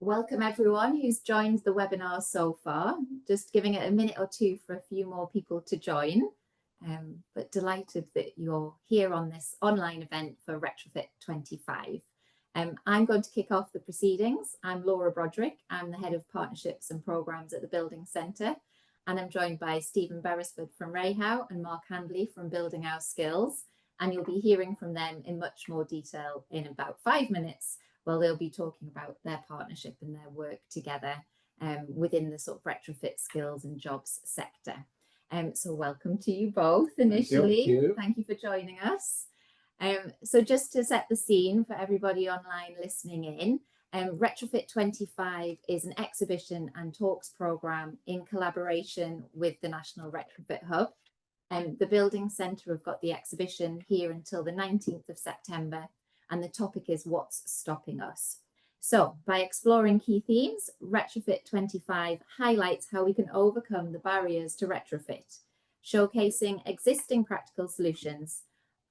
Welcome everyone who's joined the webinar so far. Just giving it a minute or two for a few more people to join, but delighted that you're here on this online event for Retrofit 25. I'm going to kick off the proceedings. I'm Laura Broderick. I'm the Head of Partnerships and Programmes at the Building Centre, and I'm joined by Stephen Beresford from Rehau and Mark Handley from Building Our Skills, and you'll be hearing from them in much more detail in about 5 minutes. Well, they'll be talking about their partnership and their work together within the sort of retrofit skills and jobs sector. So welcome to you both initially. Thank you for joining us. So just to set the scene for everybody online listening in, Retrofit 25 is an exhibition and talks programme in collaboration with the National Retrofit Hub. The Building Centre have got the exhibition here until the 19th of September. And the topic is what's stopping us. So by exploring key themes, Retrofit 25 highlights how we can overcome the barriers to retrofit, showcasing existing practical solutions.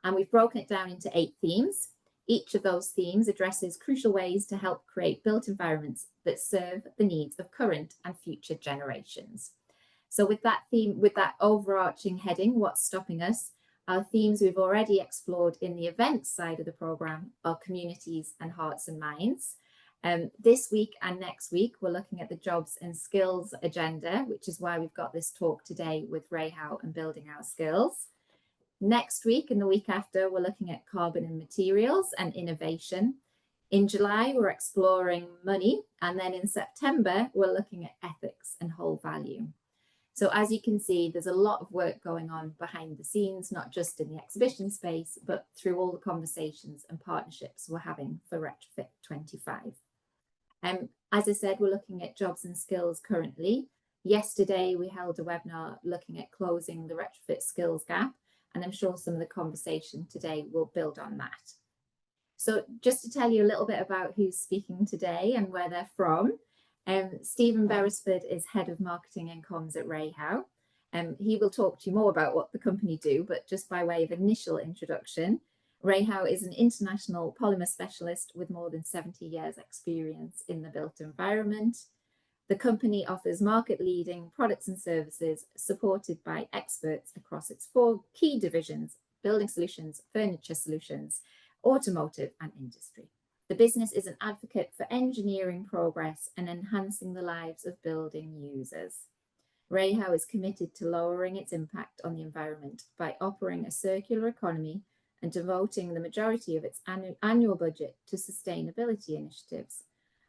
And we've broken it down into 8 themes. Each of those themes addresses crucial ways to help create built environments that serve the needs of current and future generations. So with that theme, with that overarching heading, what's stopping us, our themes we've already explored in the events side of the programme are communities and hearts and minds. This week and next week, we're looking at the jobs and skills agenda, which is why we've got this talk today with Rehau and Building Our Skills. Next week and the week after, we're looking at carbon and materials and innovation. In July, we're exploring money. And then in September, we're looking at ethics and whole value. So as you can see, there's a lot of work going on behind the scenes, not just in the exhibition space, but through all the conversations and partnerships we're having for Retrofit 25. As I said, we're looking at jobs and skills currently. Yesterday, we held a webinar looking at closing the retrofit skills gap, and I'm sure some of the conversation today will build on that. So just to tell you a little bit about who's speaking today and where they're from. Stephen Beresford is Head of Marketing and Comms at Rehau. He will talk to you more about what the company do, but just by way of initial introduction, Rehau is an international polymer specialist with more than 70 years experience in the built environment. The company offers market-leading products and services supported by experts across its 4 key divisions: building solutions, furniture solutions, automotive and industry. The business is an advocate for engineering progress and enhancing the lives of building users. Rehau is committed to lowering its impact on the environment by offering a circular economy and devoting the majority of its annual budget to sustainability initiatives.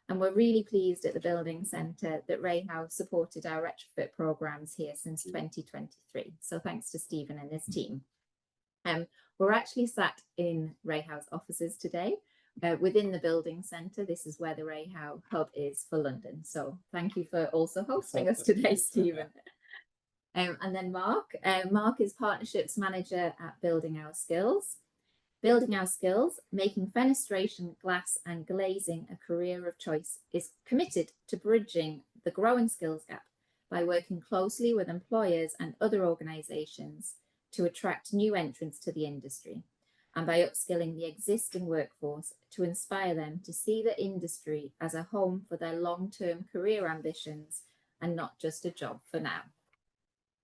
And we're really pleased at the Building Centre that Rehau supported our retrofit programmes here since 2023. So thanks to Stephen and his team. We're actually sat in Rehau's offices today. Within the Building Centre. This is where the Rehau hub is for London. So thank you for also hosting us today, Stephen. And then Mark. Mark is Partnerships Manager at Building Our Skills. Building Our Skills, making fenestration, glass and glazing a career of choice, is committed to bridging the growing skills gap by working closely with employers and other organisations to attract new entrants to the industry, and by upskilling the existing workforce to inspire them to see the industry as a home for their long-term career ambitions and not just a job for now.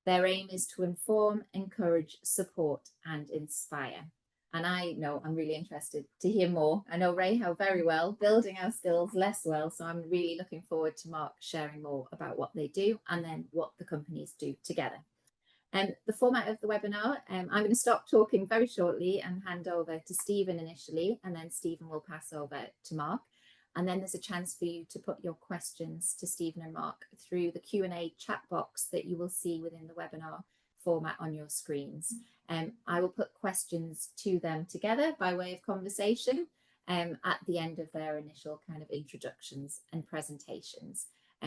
Their aim is to inform, encourage, support and inspire. And I know I'm really interested to hear more. I know Rehau very well, Building Our Skills less well, so I'm really looking forward to Mark sharing more about what they do and then what the companies do together. The format of the webinar, I'm going to stop talking very shortly and hand over to Stephen initially, and then Stephen will pass over to Mark. And then there's a chance for you to put your questions to Stephen and Mark through the Q&A chat box that you will see within the webinar format on your screens. I will put questions to them together by way of conversation at the end of their initial kind of introductions and presentations.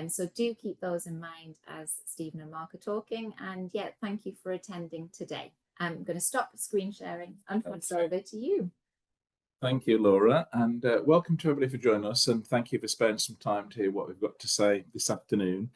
So do keep those in mind as Stephen and Mark are talking. And yeah, thank you for attending today. I'm going to stop screen sharing and pass over to you. Thank you, Laura, and welcome to everybody for joining us, and thank you for spending some time to hear what we've got to say this afternoon.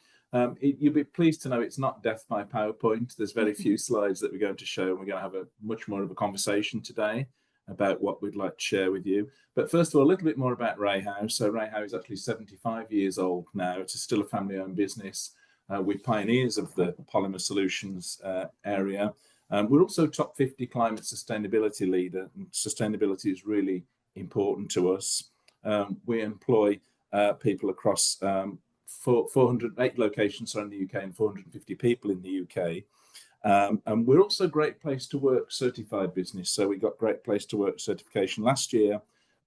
You'll be pleased to know it's not death by PowerPoint. There's very few slides that we're going to show, and we're going to have a much more of a conversation today. about what we'd like to share with you. But first of all, a little bit more about Rehau. So Rehau is actually 75 years old now. It's still a family-owned business. We're pioneers of the polymer solutions area. We're also top 50 climate sustainability leader, and sustainability is really important to us. We employ people across 408 locations around the UK and 450 people in the UK. And we're also Great Place to Work certified business. So we got Great Place to Work certification last year.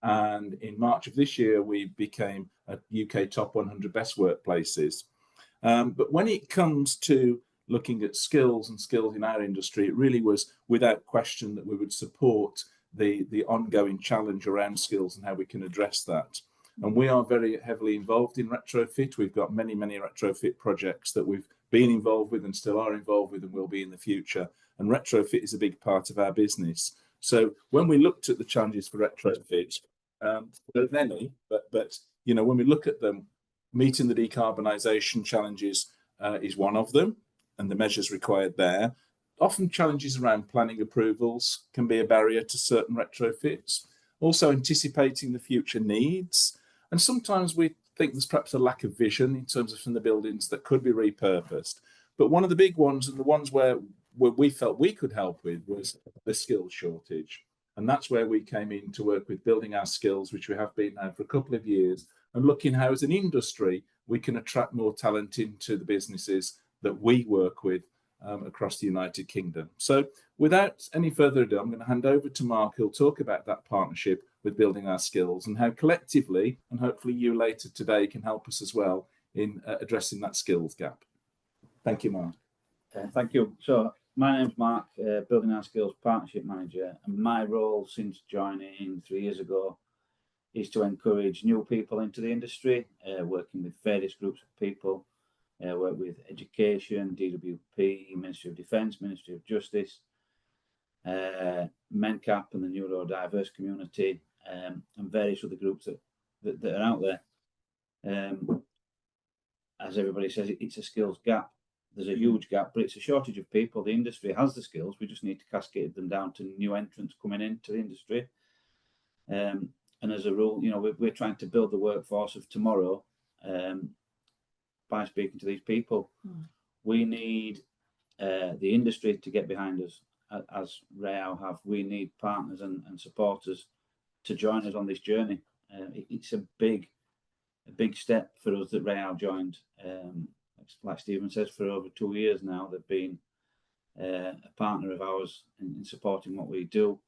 And in March of this year, we became a UK top 100 best workplaces. But when it comes to looking at skills and skills in our industry, it really was without question that we would support the ongoing challenge around skills and how we can address that. And we are very heavily involved in retrofit. We've got many retrofit projects that we've been involved with and still are involved with and will be in the future. And retrofit is a big part of our business. So when we looked at the challenges for retrofit, there are many, but you know, when we look at them, meeting the decarbonisation challenges is one of them, and the measures required there. Often challenges around planning approvals can be a barrier to certain retrofits. Also anticipating the future needs. And sometimes we think there's perhaps a lack of vision in terms of some of the buildings that could be repurposed. But one of the big ones, and the ones where we felt we could help with, was the skills shortage. And that's where we came in to work with Building Our Skills, which we have been now for a couple of years, and looking how as an industry we can attract more talent into the businesses that we work with across the United Kingdom. So without any further ado, I'm going to hand over to Mark, who'll talk about that partnership with Building Our Skills and how collectively, and hopefully you later today, can help us as well in addressing that skills gap. Thank you, Mark. Thank you. So my name's Mark, Building Our Skills Partnership Manager, and my role since joining 3 years ago is to encourage new people into the industry, working with various groups of people. Work with education, DWP, Ministry of Defence, Ministry of Justice, MENCAP and the neurodiverse community, and various other groups that are out there. As everybody says, it's a skills gap. There's a huge gap, but it's a shortage of people. The industry has the skills. We just need to cascade them down to new entrants coming into the industry. And as a rule, you know, we're trying to build the workforce of tomorrow. By speaking to these people, we need the industry to get behind us, as Rehau have. We need partners and supporters to join us on this journey. It's a big step for us that Rehau joined. Like Stephen says, for over 2 years now, they've been a partner of ours in supporting what we do.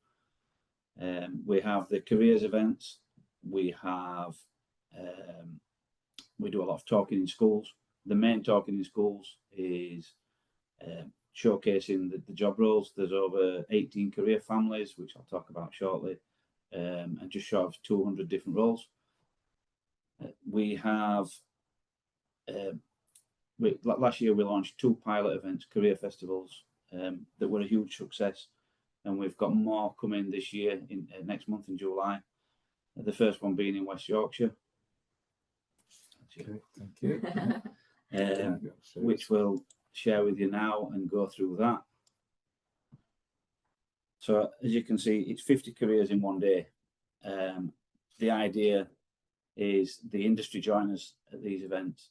We have the careers events. We have we do a lot of talking in schools. The main talking in schools is showcasing the job roles. There's over 18 career families, which I'll talk about shortly, and just short of 200 different roles. We have, last year we launched 2 pilot events, career festivals, that were a huge success. And we've got more coming this year, in next month in July. The first one being in West Yorkshire. Okay, thank you. Which we'll share with you now and go through that. So as you can see, it's 50 careers in one day. The idea is the industry join us at these events,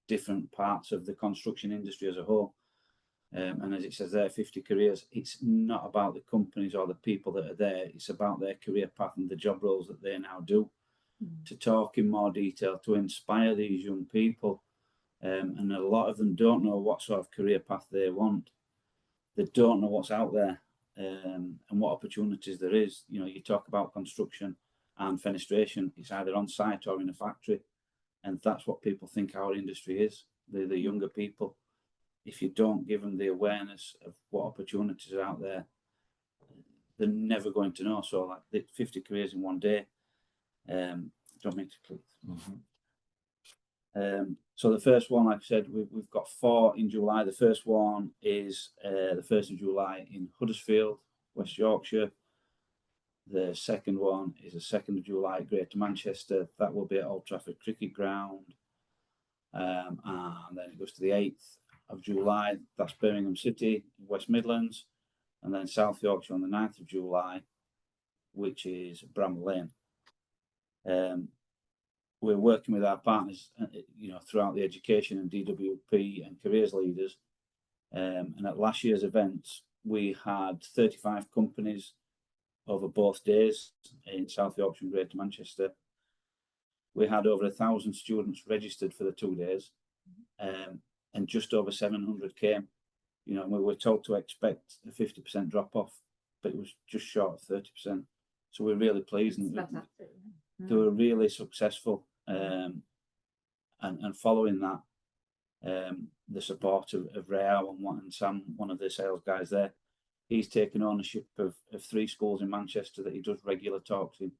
different parts of the construction industry as a whole. And as it says there, 50 careers, it's not about the companies or the people that are there, it's about their career path and the job roles that they now do. To talk in more detail, to inspire these young people. And a lot of them don't know what sort of career path they want. They don't know what's out there and what opportunities there is. You know, you talk about construction and fenestration, it's either on site or in a factory. And that's what people think our industry is, the younger people. If you don't give them the awareness of what opportunities are out there, they're never going to know. So like the 50 careers in one day, don't mean to click. So the first one, like I said, we've got 4 in July. The first one is the 1st of July in Huddersfield, West Yorkshire. The second one is the 2nd of July at Greater Manchester. That will be at Old Trafford Cricket Ground. And then it goes to the 8th of July. That's Birmingham City, West Midlands. And then South Yorkshire on the 9th of July. which is Bramall Lane. We're working with our partners, throughout the education and DWP and careers leaders. And at last year's events, we had 35 companies over both days in South Yorkshire and Greater Manchester. We had over 1,000 students registered for the 2 days, and just over 700 came. We were told to expect a 50% drop off, but it was just short of 30%. So we're really pleased, and they were really successful. And following that, the support of Rehau and Sam, one of the sales guys there, he's taken ownership of 3 schools in Manchester that he does regular talks in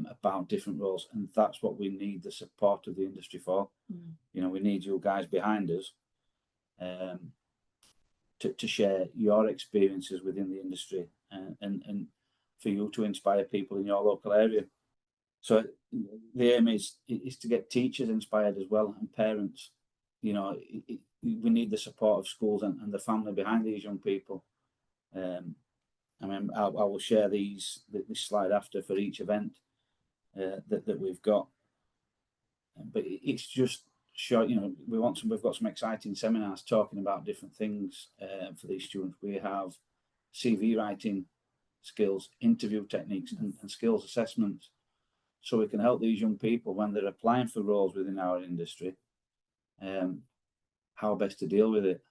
about different roles, and that's what we need the support of the industry for. We need you guys behind us to share your experiences within the industry, and for you to inspire people in your local area. So the aim is to get teachers inspired as well, and parents. We need the support of schools and the family behind these young people. I will share this slide after for each event that we've got. But it's just short. We've got some exciting seminars talking about different things for these students. We have CV writing skills, interview techniques, and skills assessments, so we can help these young people when they're applying for roles within our industry, how best to deal with it.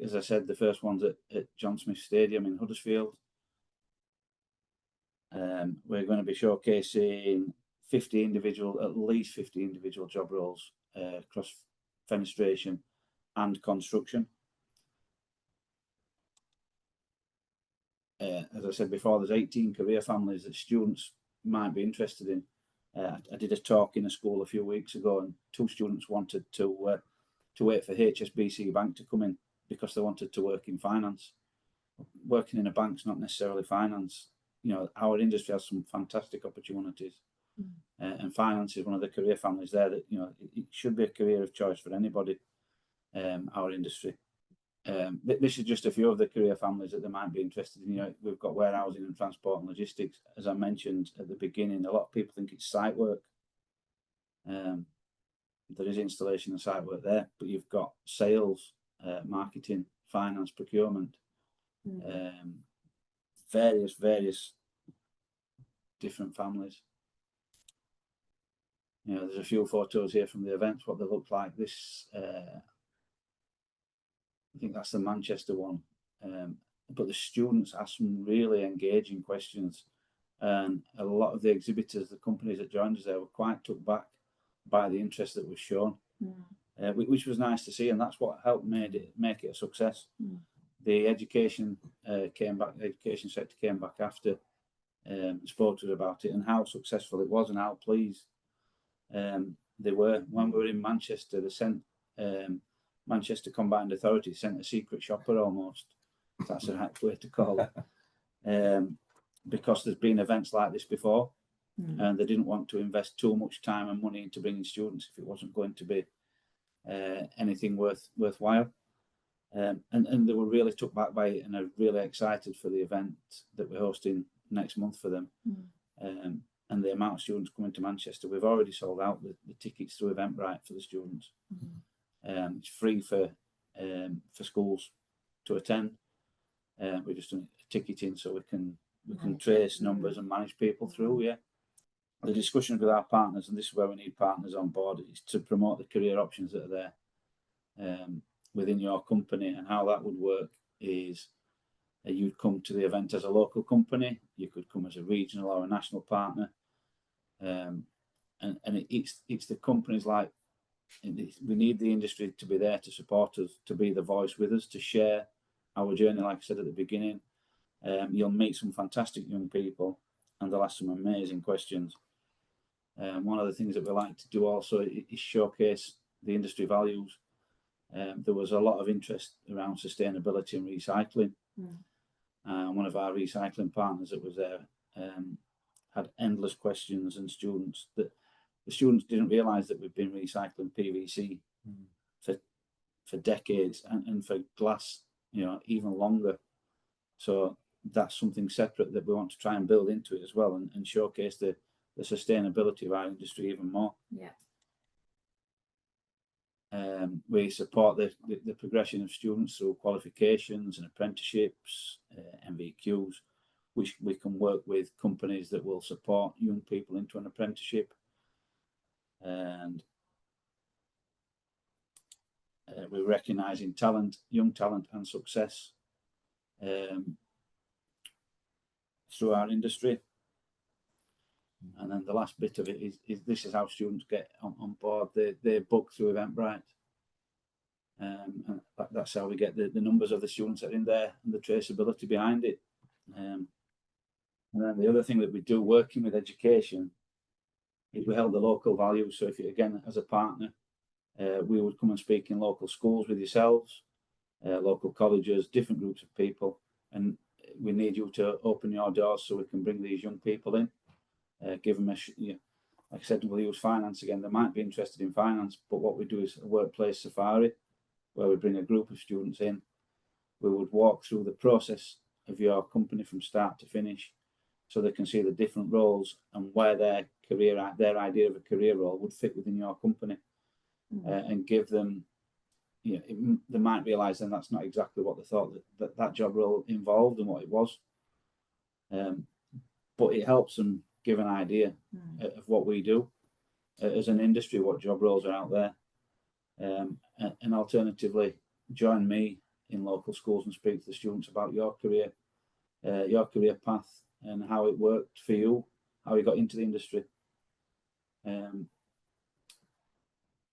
As I said, the first one's at John Smith Stadium in Huddersfield. We're going to be showcasing at least 50 individual job roles across fenestration and construction. As I said before, there's 18 career families that students might be interested in. I did a talk in a school a few weeks ago, and 2 students wanted to wait for HSBC Bank to come in because they wanted to work in finance. Working in a bank's not necessarily finance. Our industry has some fantastic opportunities, and finance is one of the career families there that it should be a career of choice for anybody. Our industry. This is just a few of the career families that they might be interested in. We've got warehousing and transport and logistics. As I mentioned at the beginning, a lot of people think it's site work. There is installation and site work there, but you've got sales, marketing, finance, procurement, various different families. There's a few photos here from the events, what they look like. This, I think that's the Manchester one. But the students asked some really engaging questions, and a lot of the exhibitors, the companies that joined us there, were quite took back by the interest that was shown, which was nice to see, and that's what helped make it a success. The education education sector came back after, spoke to us about it and how successful it was and how pleased they were. When we were in Manchester, they sent Manchester Combined Authority sent a secret shopper almost. That's the right way to call it. Because there's been events like this before, and they didn't want to invest too much time and money into bringing students if it wasn't going to be anything worthwhile. And they were really took back by it and are really excited for the event that we're hosting next month for them. And the amount of students coming to Manchester, we've already sold out the tickets through Eventbrite for the students. It's free for schools to attend. We're just doing ticketing so we can trace numbers and manage people through. The discussions with our partners, and this is where we need partners on board, is to promote the career options that are there within your company. And how that would work is you'd come to the event as a local company, you could come as a regional or a national partner, and it's the companies like. We need the industry to be there to support us, to be the voice with us, to share our journey. Like I said at the beginning, you'll meet some fantastic young people and they'll ask some amazing questions. One of the things that we like to do also is showcase the industry values. There was a lot of interest around sustainability and recycling. One of our recycling partners that was there had endless questions, and the students didn't realise that we've been recycling PVC for decades, and for glass, even longer. So that's something separate that we want to try and build into it as well, and showcase the sustainability of our industry even more. Yeah. We support the progression of students through qualifications and apprenticeships, MVQs, which we can work with companies that will support young people into an apprenticeship. And we're recognising talent, young talent and success through our industry. And then the last bit of it is this is how students get on board. They book through Eventbrite. And that's how we get the numbers of the students that are in there and the traceability behind it. And then the other thing that we do working with education is we help the local values. So if you, again, as a partner, we would come and speak in local schools with yourselves, local colleges, different groups of people, and we need you to open your doors so we can bring these young people in, give them like I said, we'll use finance again. They might be interested in finance, but what we do is a workplace safari, where we bring a group of students in. We would walk through the process of your company from start to finish, so they can see the different roles and where their idea of a career role would fit within your company, and give them, they might realise then that's not exactly what they thought that job role involved and what it was. But it helps them give an idea of what we do as an industry, what job roles are out there. And alternatively, join me in local schools and speak to the students about your career path and how it worked for you, how you got into the industry.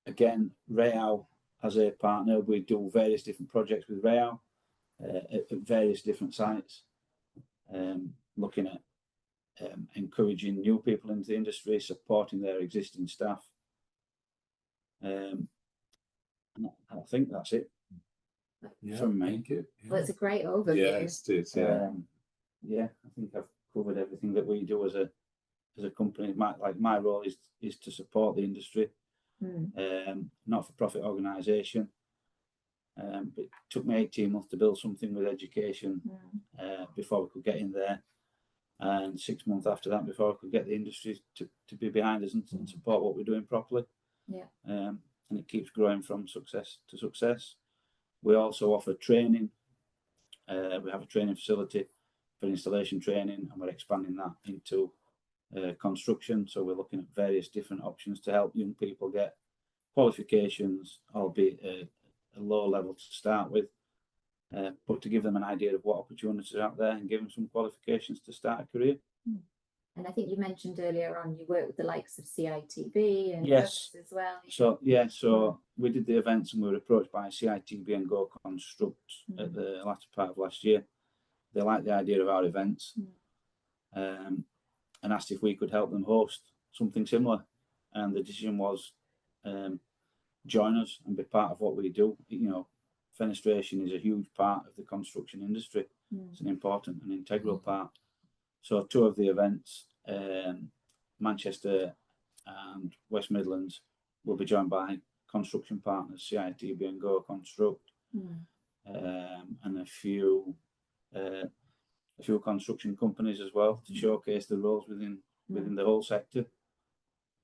Again, Rehau as a partner, we do various different projects with Rehau at various different sites, looking at encouraging new people into the industry, supporting their existing staff. And I think that's it from me. Thank you. Well, it's a great overview. Yes, it is. Yeah, I think I've covered everything that we do as a company. My role is to support the industry, not-for-profit organisation. But it took me 18 months to build something with education before we could get in there, and 6 months after that before we could get the industry to be behind us and support what we're doing properly. Yeah. And it keeps growing from success to success. We also offer training. We have a training facility for installation training, and we're expanding that into construction. So we're looking at various different options to help young people get qualifications, albeit a low level to start with, but to give them an idea of what opportunities are out there and give them some qualifications to start a career. And I think you mentioned earlier on you work with the likes of CITB and yes, others as well. So we did the events and we were approached by CITB and Go Construct at the latter part of last year. They liked the idea of our events, and asked if we could help them host something similar. And the decision was, join us and be part of what we do. Fenestration is a huge part of the construction industry. It's an important and integral part. So 2 of the events, Manchester and West Midlands, will be joined by construction partners, CITB and Go Construct, and a few construction companies as well, to showcase the roles within the whole sector.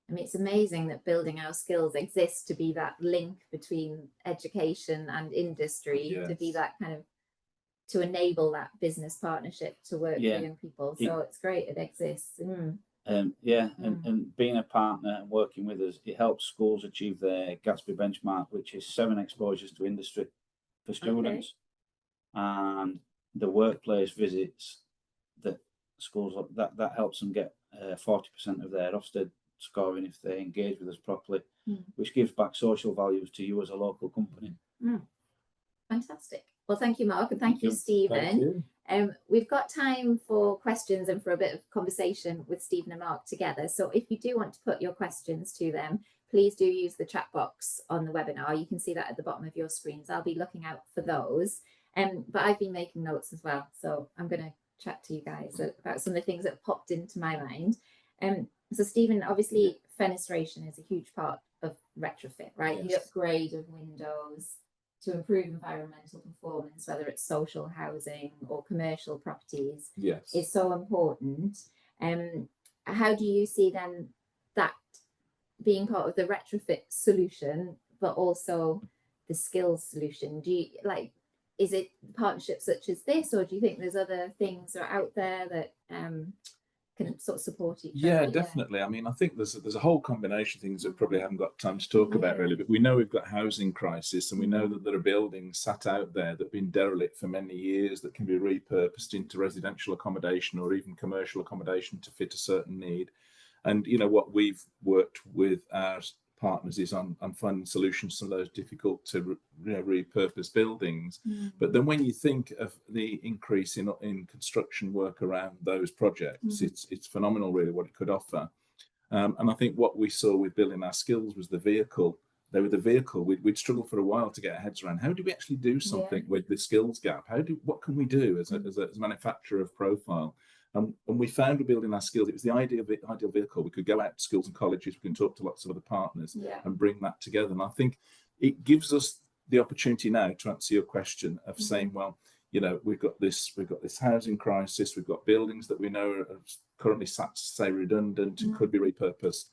I mean, it's amazing that Building Our Skills exists to be that link between education and industry, to be that kind of, to enable that business partnership to work for young people. So it's great it exists. And being a partner and working with us, it helps schools achieve their Gatsby benchmark, which is 7 exposures to industry for students. And the workplace visits that schools, that helps them get 40% of their Ofsted scoring if they engage with us properly, which gives back social values to you as a local company. Fantastic. Well, thank you, Mark, and thank you, Stephen. Thank you. We've got time for questions and for a bit of conversation with Stephen and Mark together. So if you do want to put your questions to them, please do use the chat box on the webinar. You can see that at the bottom of your screens. I'll be looking out for those. But I've been making notes as well. So I'm going to chat to you guys about some of the things that popped into my mind. So Stephen, obviously fenestration is a huge part of retrofit, right? Yes. The upgrade of windows, to improve environmental performance, whether it's social housing or commercial properties, Yes. is so important. How do you see then that being part of the retrofit solution, but also the skills solution? Do you like, is it partnerships such as this, or do you think there's other things that are out there that can sort of support each other? Yeah, definitely. I mean, I think there's a whole combination of things that we probably haven't got time to talk about really, but we know we've got housing crisis, and we know that there are buildings sat out there that have been derelict for many years that can be repurposed into residential accommodation or even commercial accommodation to fit a certain need. And you know what we've worked with our partners is on finding solutions to some of those difficult to repurpose buildings. But then when you think of the increase in construction work around those projects, it's phenomenal really what it could offer. And I think what we saw with Building Our Skills was the vehicle. They were the vehicle. We'd struggle for a while to get our heads around how do we actually do something with the skills gap? What can we do as a manufacturer of profile? And we found with Building Our Skills, it was the ideal vehicle. We could go out to schools and colleges, we can talk to lots of other partners and bring that together. And I think it gives us the opportunity now to answer your question of saying, well, you know, we've got this housing crisis, we've got buildings that we know are currently say redundant and could be repurposed,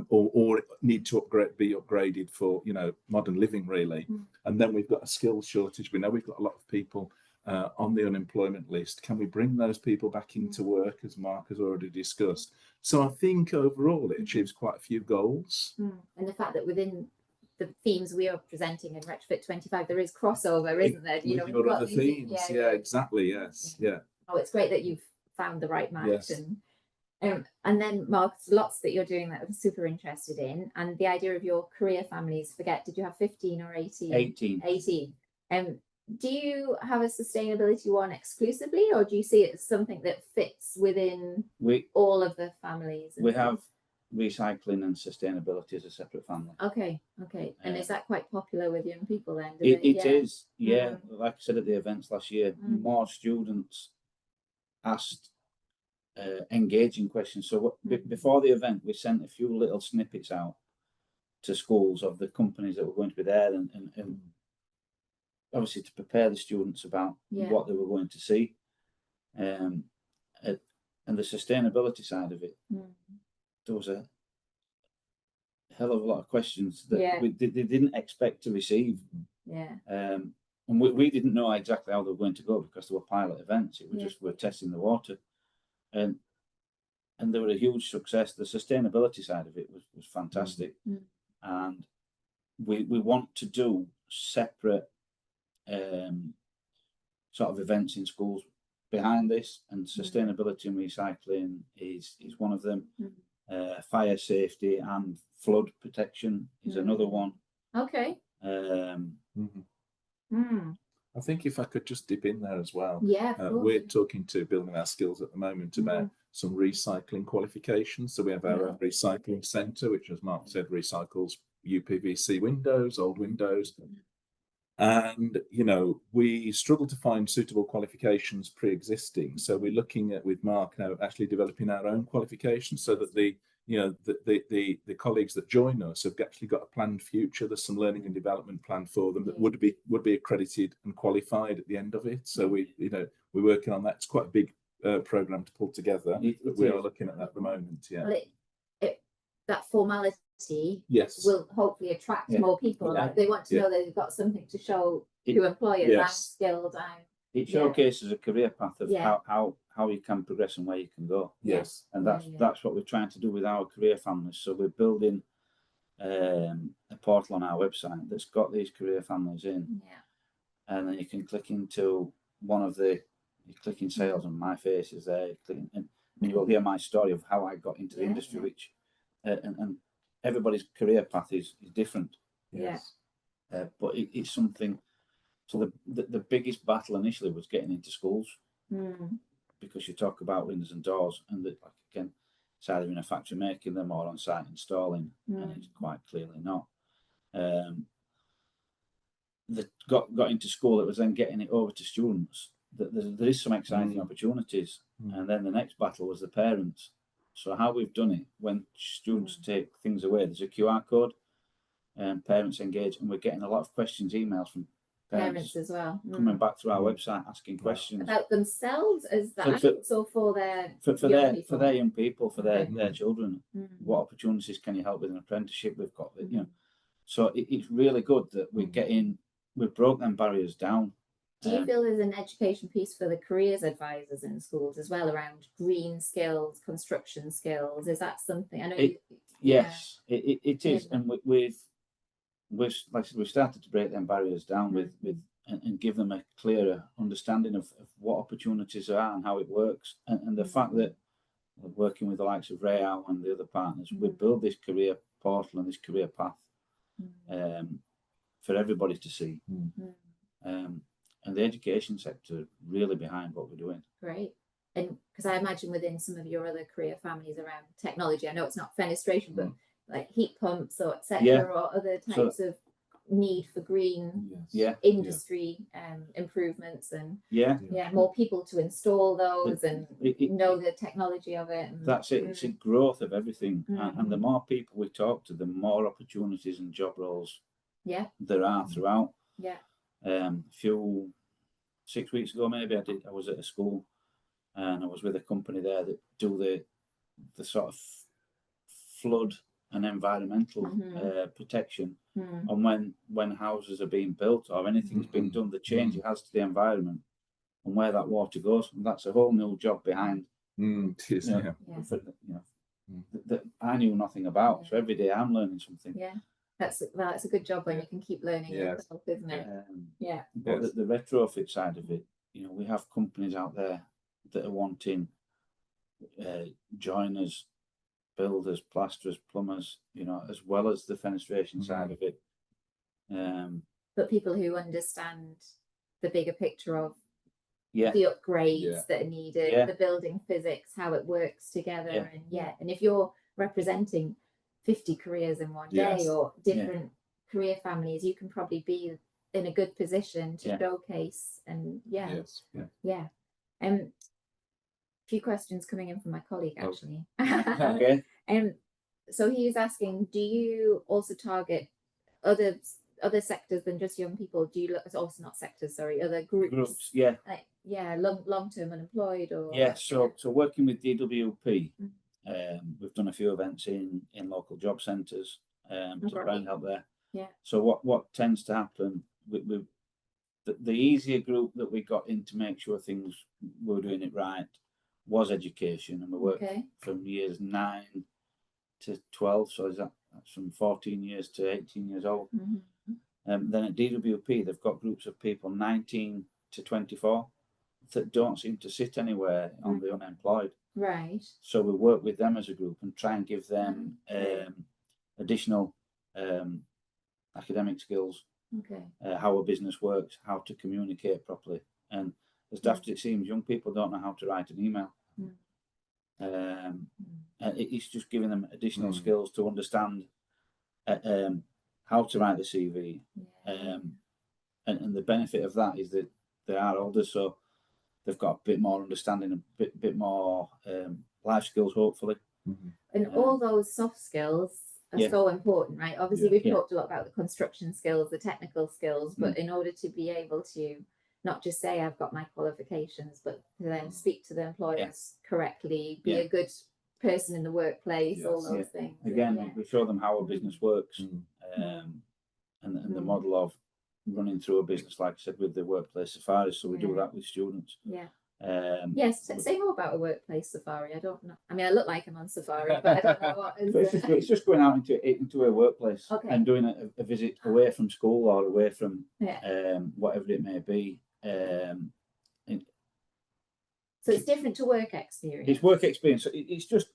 or need to be upgraded for, you know, modern living really. And then we've got a skills shortage. We know we've got a lot of people on the unemployment list. Can we bring those people back into work, as Mark has already discussed? So I think overall it achieves quite a few goals. And the fact that within the themes we are presenting in Retrofit 25, there is crossover, isn't there? You know, we've got other themes. Yeah, exactly. Yes. Yeah. Oh, it's great that you've found the right match. And then Mark, lots that you're doing that I'm super interested in, and the idea of your career families. Did you have 15 or 18? 18. Do you have a sustainability one exclusively, or do you see it as something that fits within all of the families? We have recycling and sustainability as a separate family. Okay. And is that quite popular with young people then? It is, yeah. Like I said at the events last year, more students asked engaging questions. So before the event, we sent a few little snippets out to schools of the companies that were going to be there, and obviously to prepare the students about what they were going to see, and the sustainability side of it. There was a hell of a lot of questions that they didn't expect to receive. And we didn't know exactly how they were going to go because they were pilot events. It was just we're testing the water, and they were a huge success. The sustainability side of it was fantastic, and we want to do separate sort of events in schools behind this, and sustainability and recycling is one of them. Fire safety and flood protection is another one. Okay. I think if I could just dip in there as well. Yeah. We're talking to Building Our Skills at the moment about some recycling qualifications. So we have our recycling centre, which, as Mark said, recycles UPVC windows, old windows. And, you know, we struggle to find suitable qualifications pre-existing. So we're looking at, with Mark now, actually developing our own qualifications so that the colleagues that join us have actually got a planned future. There's some learning and development plan for them that would be accredited and qualified at the end of it. So we're working on that. It's quite a big program to pull together, but we are looking at that at the moment. Yeah. Well, that formality will hopefully attract more people. Like they want to know that they've got something to show to employers. I'm skilled. It showcases a career path of how you can progress and where you can go. Yes. And that's what we're trying to do with our career families. So we're building a portal on our website that's got these career families in. And then you can click into one of you click in sales and my face is there. And you'll hear my story of how I got into the industry, which and everybody's career path is different. But it's something. So the biggest battle initially was getting into schools, because you talk about windows and doors, and it's either in a factory making them or on site installing, and it's quite clearly not. That got into school. It was then getting it over to students. There is some exciting opportunities, and then the next battle was the parents. So how we've done it, when students take things away, there's a QR code. parents engaged, and we're getting a lot of questions, emails from Parents as well. coming back through our website asking questions About themselves as the adults, or for their for their young people, for their children. Mm. What opportunities can you help with an apprenticeship? We've got, you know, so it's really good that we've broke them barriers down. Do you feel there's an education piece for the careers advisors in schools as well around green skills, construction skills? Is that something? I know. Yes, it is, and we've like I said, we've started to break them barriers down with and give them a clearer understanding of what opportunities there are and how it works, and the fact that we're working with the likes of Rehau and the other partners, we build this career portal and this career path for everybody to see. And the education sector really behind what we're doing. Great. And because I imagine within some of your other career families around technology, I know it's not fenestration, but like heat pumps or etc. or other types of need for green industry improvements and more people to install those and know the technology of it. And, that's it. It's a growth of everything, and the more people we talk to, the more opportunities and job roles there are throughout. A few 6 weeks ago, maybe I was at a school, and I was with a company there that do the sort of flood and environmental protection. And when houses are being built or anything's being done, the change it has to the environment and where that water goes, and that's a whole new job behind. That I knew nothing about. So every day I'm learning something. That's a good job when you can keep learning yourself, isn't it? But the retrofit side of it, you know, we have companies out there that are wanting joiners, builders, plasterers, plumbers, you know, as well as the fenestration side of it. But people who understand the bigger picture of the upgrades that are needed, the building physics, how it works together, and if you're representing 50 careers in one day or different career families, you can probably be in a good position to showcase and a few questions coming in from my colleague actually. So he was asking, do you also target other sectors than just young people? Do you look, also not sectors, sorry, other groups? Like, long-term unemployed or so working with DWP, we've done a few events in local job centres to try and help there. So what tends to happen with the easier group that we got in to make sure things were doing it right was education, and we worked from years 9 to 12, so that's from 14 years to 18 years old. Then at DWP they've got groups of people 19 to 24 that don't seem to sit anywhere on the unemployed. Right. So we work with them as a group and try and give them additional academic skills, how a business works, how to communicate properly. And as daft as it seems, young people don't know how to write an email. And it's just giving them additional skills to understand how to write the CV. And the benefit of that is that they are older, so they've got a bit more understanding, a bit more life skills, hopefully. And all those soft skills are so important, right? Obviously, we've talked a lot about the construction skills, the technical skills, but in order to be able to not just say I've got my qualifications, but to then speak to the employers correctly, be a good person in the workplace, all those things. Again, we show them how a business works, and the model of running through a business, like I said, with the workplace safaris. So we do that with students. Yes, say more about a workplace safari. I don't know. I mean, I look like I'm on safari, but I don't know what is it's just going out into a workplace and doing a visit away from school or away from whatever it may be. So it's different to work experience. It's work experience. It's just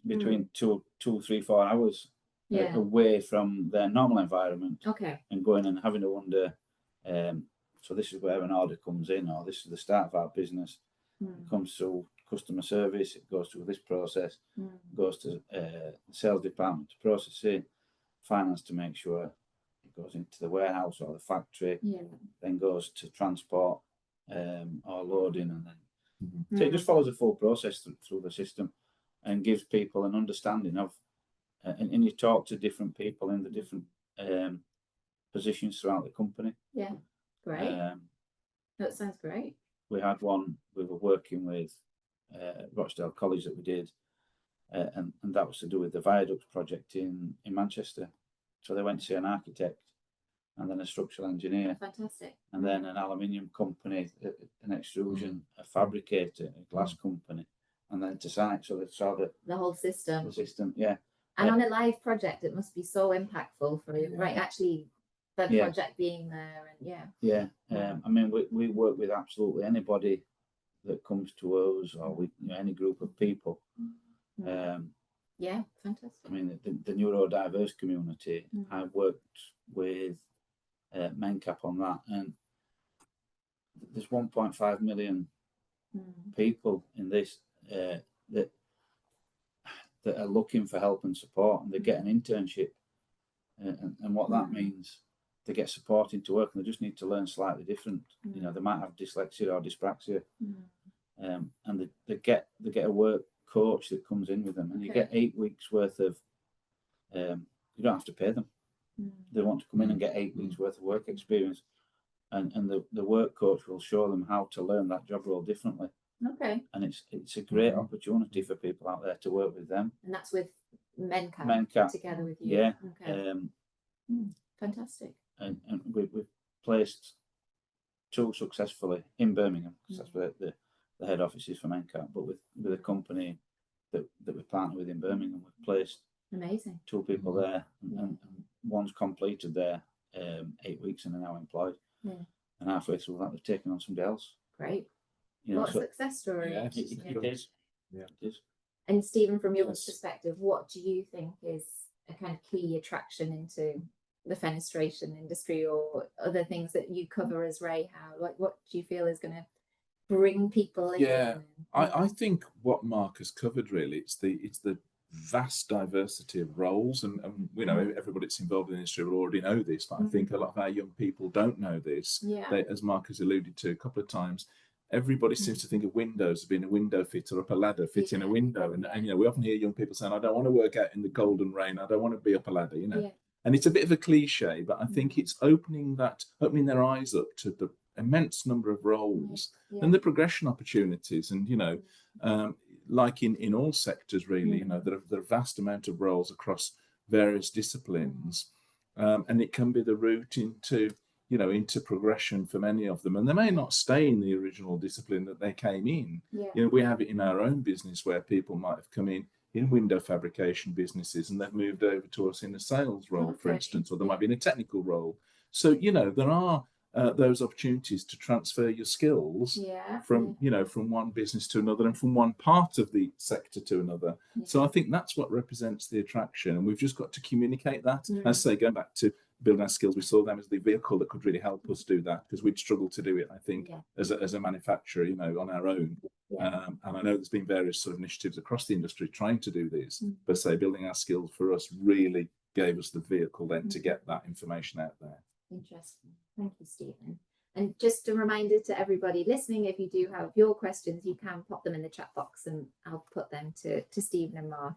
between 2, 3, 4 hours away from their normal environment. And going and having to wonder, so this is where an order comes in, or this is the start of our business. It comes through customer service, it goes through this process, goes to the sales department to process it, finance to make sure it goes into the warehouse or the factory, then goes to transport or loading, and then so it just follows a full process through the system and gives people an understanding of and you talk to different people in the different positions throughout the company. Yeah, great. That sounds great. We had one, we were working with Rochdale College that we did, and that was to do with the viaduct project in Manchester. So they went to see an architect and then a structural engineer. Fantastic. And then an aluminium company, an extrusion, a fabricator, a glass company, and then to site. So they saw the whole system. The system, yeah. And on a live project, it must be so impactful for you, right? Actually, the Yeah. project being there, and yeah. Yeah. I mean, we work with absolutely anybody that comes to us, or we, you know, any group of people. Yeah, fantastic. I mean, the neurodiverse community. I've worked with MenCap on that, and there's 1.5 million people in this that are looking for help and support, and they get an internship, and what that means, they get supported to work, and they just need to learn slightly different. You know, they might have dyslexia or dyspraxia, and they get a work coach that comes in with them, and you get 8 weeks worth of. You don't have to pay them. They want to come in and get 8 weeks worth of work experience, and the work coach will show them how to learn that job role differently. Okay. And it's a great opportunity for people out there to work with them. And that's with MenCap together with you. Yeah. Okay. Fantastic. And we've placed 2 successfully in Birmingham, because that's where the head office is for MenCap, but with a company that we partner with in Birmingham, we've placed amazing 2 people there, and one's completed their 8 weeks and are now employed. And halfway through that, they've taken on somebody else. Great. You know, what a success story. Yeah, it is. Yeah, it is. And Stephen, from your perspective, what do you think is a kind of key attraction into the fenestration industry, or other things that you cover as Rehau? Like, what do you feel is going to bring people in? Yeah, I think what Mark has covered really, it's the vast diversity of roles, and you know, everybody that's involved in the industry will already know this, but I think a lot of our young people don't know this. They, as Mark has alluded to a couple of times, everybody seems to think of windows as being a window fitter, up a ladder, fitting a window, and you know, we often hear young people saying, I don't want to work out in the golden rain, I don't want to be up a ladder, you know. And it's a bit of a cliche, but I think it's opening their eyes up to the immense number of roles and the progression opportunities, and you know, like in all sectors really, you know, there are a vast amount of roles across various disciplines, and it can be the route into, you know, into progression for many of them, and they may not stay in the original discipline that they came in. You know, we have it in our own business where people might have come in window fabrication businesses and they've moved over to us in a sales role, for instance, or they might be in a technical role. So, you know, there are those opportunities to transfer your skills from, you know, from one business to another and from one part of the sector to another. So I think that's what represents the attraction, and we've just got to communicate that. As I say, going back to Building Our Skills, we saw them as the vehicle that could really help us do that, because we'd struggle to do it, I think, as a manufacturer, you know, on our own. And I know there's been various sort of initiatives across the industry trying to do this, but say Building Our Skills for us really gave us the vehicle then to get that information out there. Interesting. Thank you, Stephen. And just a reminder to everybody listening, if you do have your questions, you can pop them in the chat box and I'll put them to Stephen and Mark.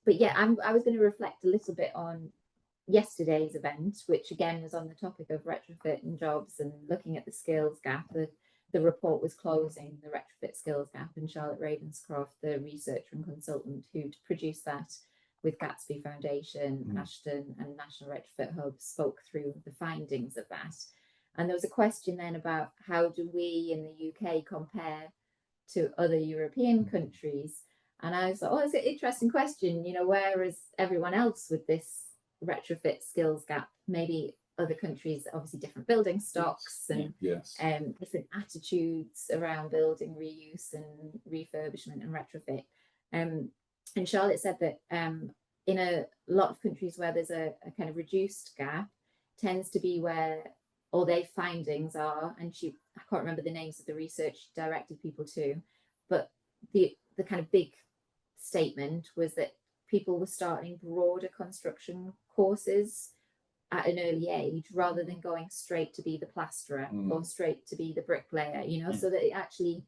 But yeah, I was going to reflect a little bit on yesterday's event, which again was on the topic of retrofit and jobs and looking at the skills gap. The report was closing the retrofit skills gap, and Charlotte Ravenscroft, the researcher and consultant who'd produced that with Gatsby Foundation, Ashton and National Retrofit Hub, spoke through the findings of that. And there was a question then about how do we in the UK compare to other European countries? And I was like, oh, it's an interesting question. You know, where is everyone else with this retrofit skills gap? Maybe other countries, obviously different building stocks and different attitudes around building reuse and refurbishment and retrofit. And Charlotte said that in a lot of countries where there's a kind of reduced gap, tends to be where all their findings are, and I can't remember the names of the research she directed people to, but the kind of big statement was that people were starting broader construction courses at an early age rather than going straight to be the plasterer or straight to be the bricklayer, you know, so that it actually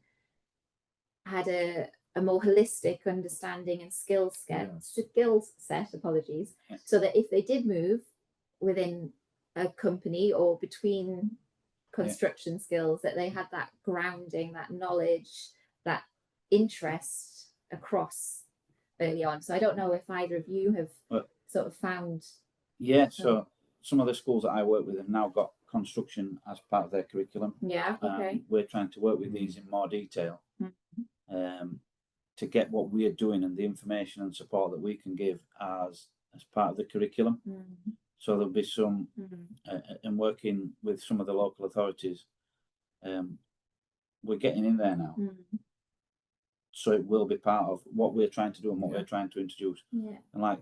had a a more holistic understanding and skills set, apologies, Yes. so that if they did move within a company or between construction skills, that they had that grounding, that knowledge, that interest across early on. So I don't know if either of you have sort of found. Yeah, so some of the schools that I work with have now got construction as part of their curriculum. Yeah, okay. We're trying to work with these in more detail to get what we are doing and the information and support that we can give as part of the curriculum. So there'll be some, and working with some of the local authorities, we're getting in there now. So it will be part of what we're trying to do and what we're trying to introduce. Yeah. And like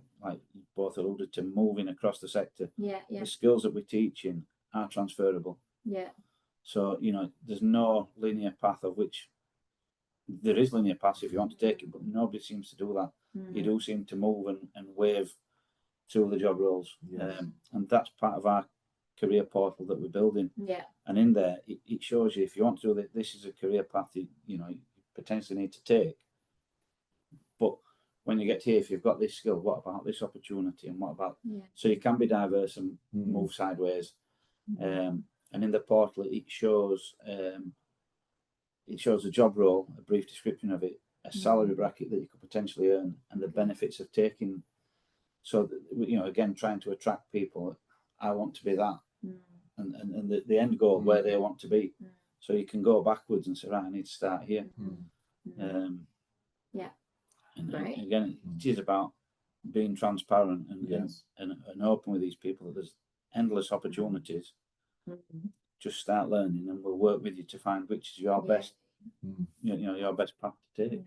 you both alluded to, moving across the sector. Yeah. The skills that we're teaching are transferable. Yeah. So, you know, there's no linear path, of which there is linear paths if you want to take it, but nobody seems to do that. You do seem to move and wave through the job roles. And that's part of our career portal that we're building. Yeah. And in there, it shows you if you want to do that, this is a career path you know, you potentially need to take. But when you get here, if you've got this skill, what about this opportunity? And what about, so you can be diverse and move sideways. And in the portal, it shows the job role, a brief description of it, a salary bracket that you could potentially earn, and the benefits of taking. So that, you know, again, trying to attract people. I want to be that, and the end goal where they want to be. So you can go backwards and say, right, I need to start here. And right. again, it is about being transparent and open with these people. That there's endless opportunities. Just start learning, and we'll work with you to find which is your best, you know, your best path to take.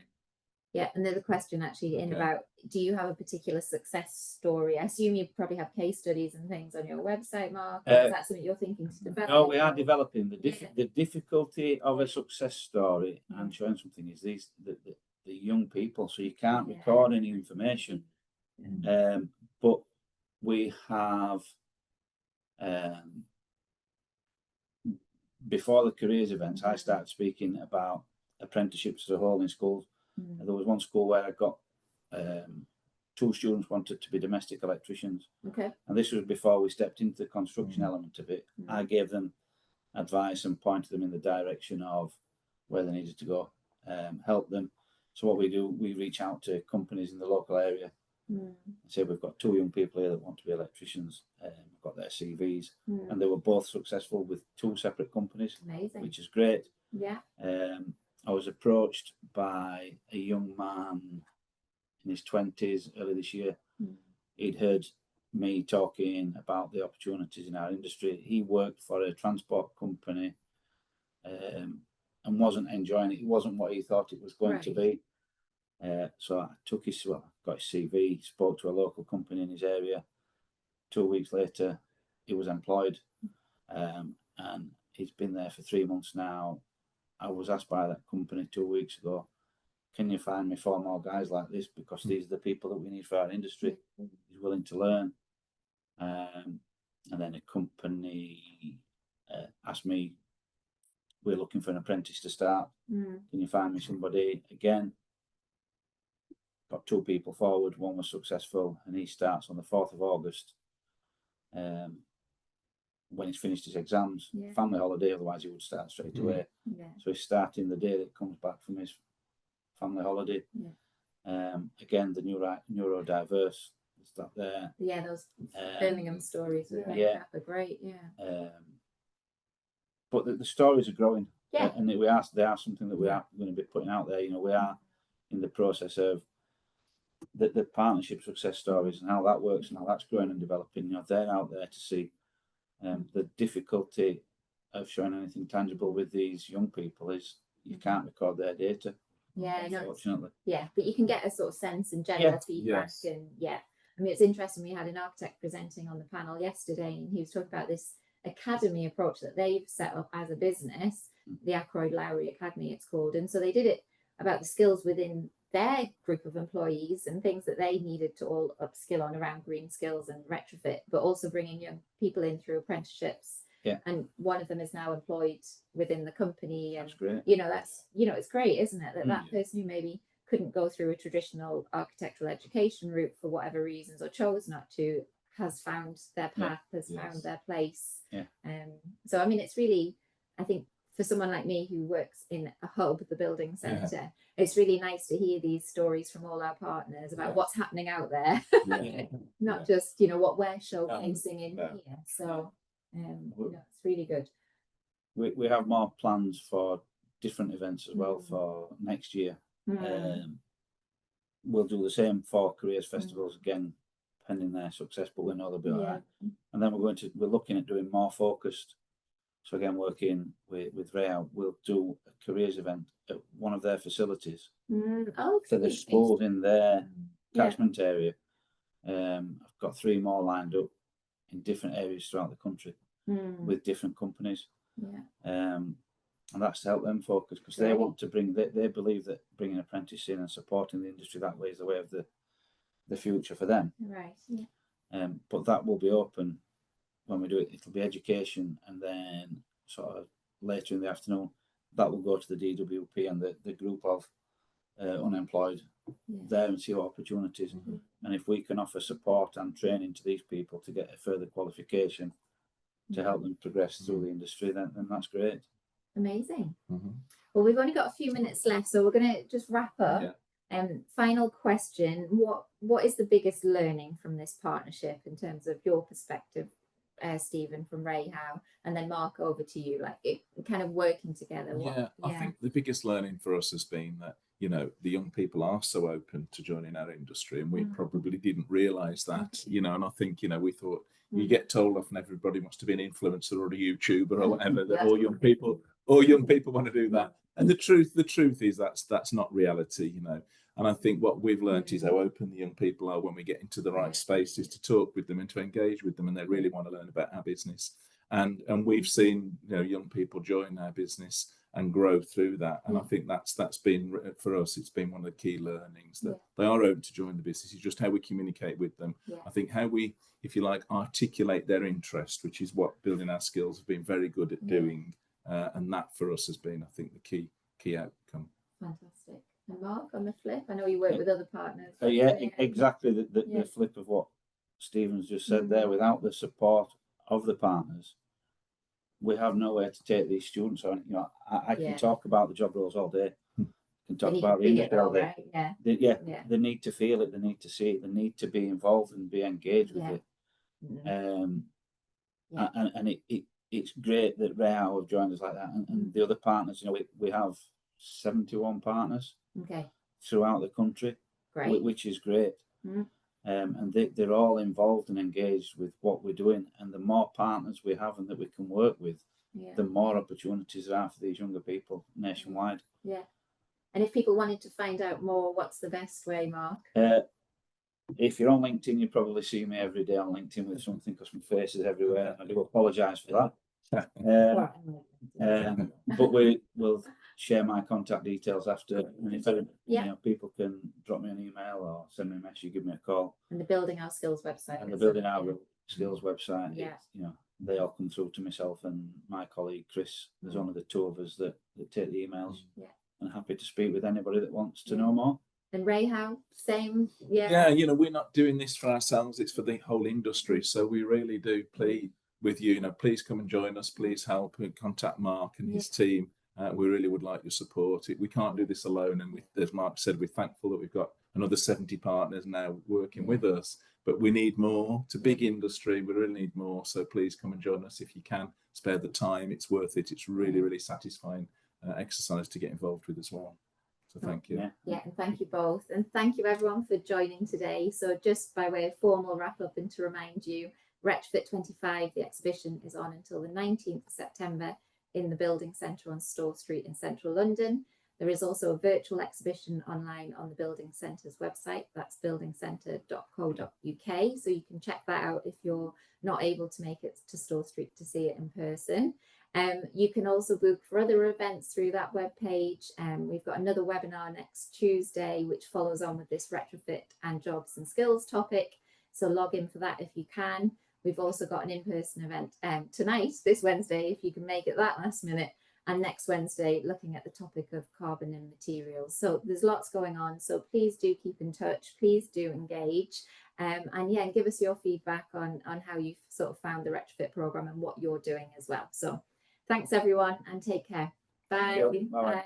Yeah, and there's a question actually about, do you have a particular success story? I assume you probably have case studies and things on your website, Mark. Is that something you're thinking to develop? No, we are developing. The difficulty of a success story and showing something is the young people. So you can't record any information. But we have, before the careers events, I started speaking about apprenticeships as a whole in schools. There was one school where I got 2 students wanted to be domestic electricians. Okay. And this was before we stepped into the construction element of it. I gave them advice and pointed them in the direction of where they needed to go, help them. So what we do, we reach out to companies in the local area and say, we've got 2 young people here that want to be electricians. We've got their CVs, and they were both successful with 2 separate companies. Amazing. Which is great. Yeah. I was approached by a young man in his 20s early this year. He'd heard me talking about the opportunities in our industry. He worked for a transport company and wasn't enjoying it. It wasn't what he thought it was going to be. So I took got his CV, spoke to a local company in his area. 2 weeks later, he was employed, and he's been there for 3 months now. I was asked by that company 2 weeks ago, can you find me 4 more guys like this? Because these are the people that we need for our industry. He's willing to learn. And then a company asked me, we're looking for an apprentice to start. Can you find me somebody? Again, got 2 people forward. One was successful, and he starts on the 4th of August. When he's finished his exams, family holiday, otherwise he would start straight away. So he's starting the day that comes back from his family holiday. Again, the neurodiverse is that there. Yeah, those Birmingham stories with are great. But the stories are growing. And they are something that we are going to be putting out there. You know, we are in the process of the partnership success stories and how that works and how that's growing and developing. You know, they're out there to see. The difficulty of showing anything tangible with these young people is you can't record their data. Unfortunately. But you can get a sort of sense and general feedback. And I mean, it's interesting. We had an architect presenting on the panel yesterday, and he was talking about this academy approach that they've set up as a business, the Ackroyd Lowry Academy it's called. And so they did it about the skills within their group of employees and things that they needed to all upskill on around green skills and retrofit, but also bringing young people in through apprenticeships. And one of them is now employed within the company. And that's great. you know, it's great, isn't it? That person who maybe couldn't go through a traditional architectural education route for whatever reasons, or chose not to, has found their path, has found their place. So I mean, it's really, I think for someone like me who works in a hub, the building centre, it's really nice to hear these stories from all our partners about what's happening out there, not just, you know, what we're showcasing in here. So you know, it's really good. We have more plans for different events as well for next year. We'll do the same for careers festivals again, pending their success, but we know they'll be all right. And then we're looking at doing more focused. So again, working with Rehau, we'll do a careers event at one of their facilities for the schools in their catchment area. I've got 3 more lined up in different areas throughout the country with different companies. And that's to help them focus, because they want to bring, they believe that bringing apprentices in and supporting the industry that way is the way of the future for them. But that will be open when we do it. It'll be education, and then sort of later in the afternoon that will go to the DWP and the group of unemployed there, and see what opportunities. And if we can offer support and training to these people to get a further qualification to help them progress through the industry, then that's great. Amazing. Well, we've only got a few minutes left, so we're going to just wrap up. Final question: what is the biggest learning from this partnership in terms of your perspective, Stephen, from Rehau, and then Mark, over to you, like it kind of working together? I think the biggest learning for us has been that, you know, the young people are so open to joining our industry, and we probably didn't realise that, you know. And I think, you know, we thought you get told off and everybody wants to be an influencer or a YouTuber or whatever, that all young people want to do that. And the truth is that's not reality, you know. And I think what we've learned is how open the young people are when we get into the right spaces to talk with them and to engage with them, and they really want to learn about our business. And we've seen, you know, young people join our business and grow through that. And I think that's been, for us, it's been one of the key learnings, that they are open to join the business. It's just how we communicate with them. I think how we, if you like, articulate their interest, which is what Building Our Skills have been very good at doing. And that for us has been, I think, the key outcome. Fantastic. And Mark, on the flip, I know you work with other partners. Exactly the flip of what Stephen's just said there. Without the support of the partners, we have nowhere to take these students on. You know, I can talk about the job roles all day. I can talk about the industry all day. They need to feel it. They need to see it. They need to be involved and be engaged with it. And it's great that Rehau have joined us like that, and the other partners. You know, we have 71 partners throughout the country, which is great. And they're all involved and engaged with what we're doing. And the more partners we have and that we can work with, the more opportunities there are for these younger people nationwide. And if people wanted to find out more, what's the best way, Mark? If you're on LinkedIn, you probably see me every day on LinkedIn with something, because my face is everywhere. I do apologise for that. But we will share my contact details after. And if you know, people can drop me an email or send me a message, give me a call. And the Building Our Skills website. And the Building Our Skills website. You know, they all come through to myself and my colleague Chris. There's only the 2 of us that take the emails. And happy to speak with anybody that wants to know more. And Rehau, same. You know, we're not doing this for ourselves, it's for the whole industry. So we really do plead with you, you know, please come and join us, please help and contact Mark and his team. We really would like your support. We can't do this alone, and as Mark said, we're thankful that we've got another 70 partners now working with us, but we need more. It's a big industry, we really need more. So please come and join us if you can. Spare the time, it's worth it. It's really, really satisfying exercise to get involved with as well. So thank you. And thank you both. And thank you everyone for joining today. So just by way of formal wrap up, and to remind you, Retrofit 25, the exhibition is on until the 19th of September in the Building Centre on Store Street in central London. There is also a virtual exhibition online on the Building Centre's website. That's buildingcentre.co.uk. So you can check that out if you're not able to make it to Store Street to see it in person. You can also book for other events through that webpage. We've got another webinar next Tuesday, which follows on with this retrofit and jobs and skills topic. So log in for that if you can. We've also got an in-person event tonight, this Wednesday, if you can make it that last minute, and next Wednesday looking at the topic of carbon and materials. So there's lots going on, so please do keep in touch, please do engage, and yeah, give us your feedback on how you've sort of found the retrofit program and what you're doing as well. So thanks everyone, and take care. Bye. Bye. Bye.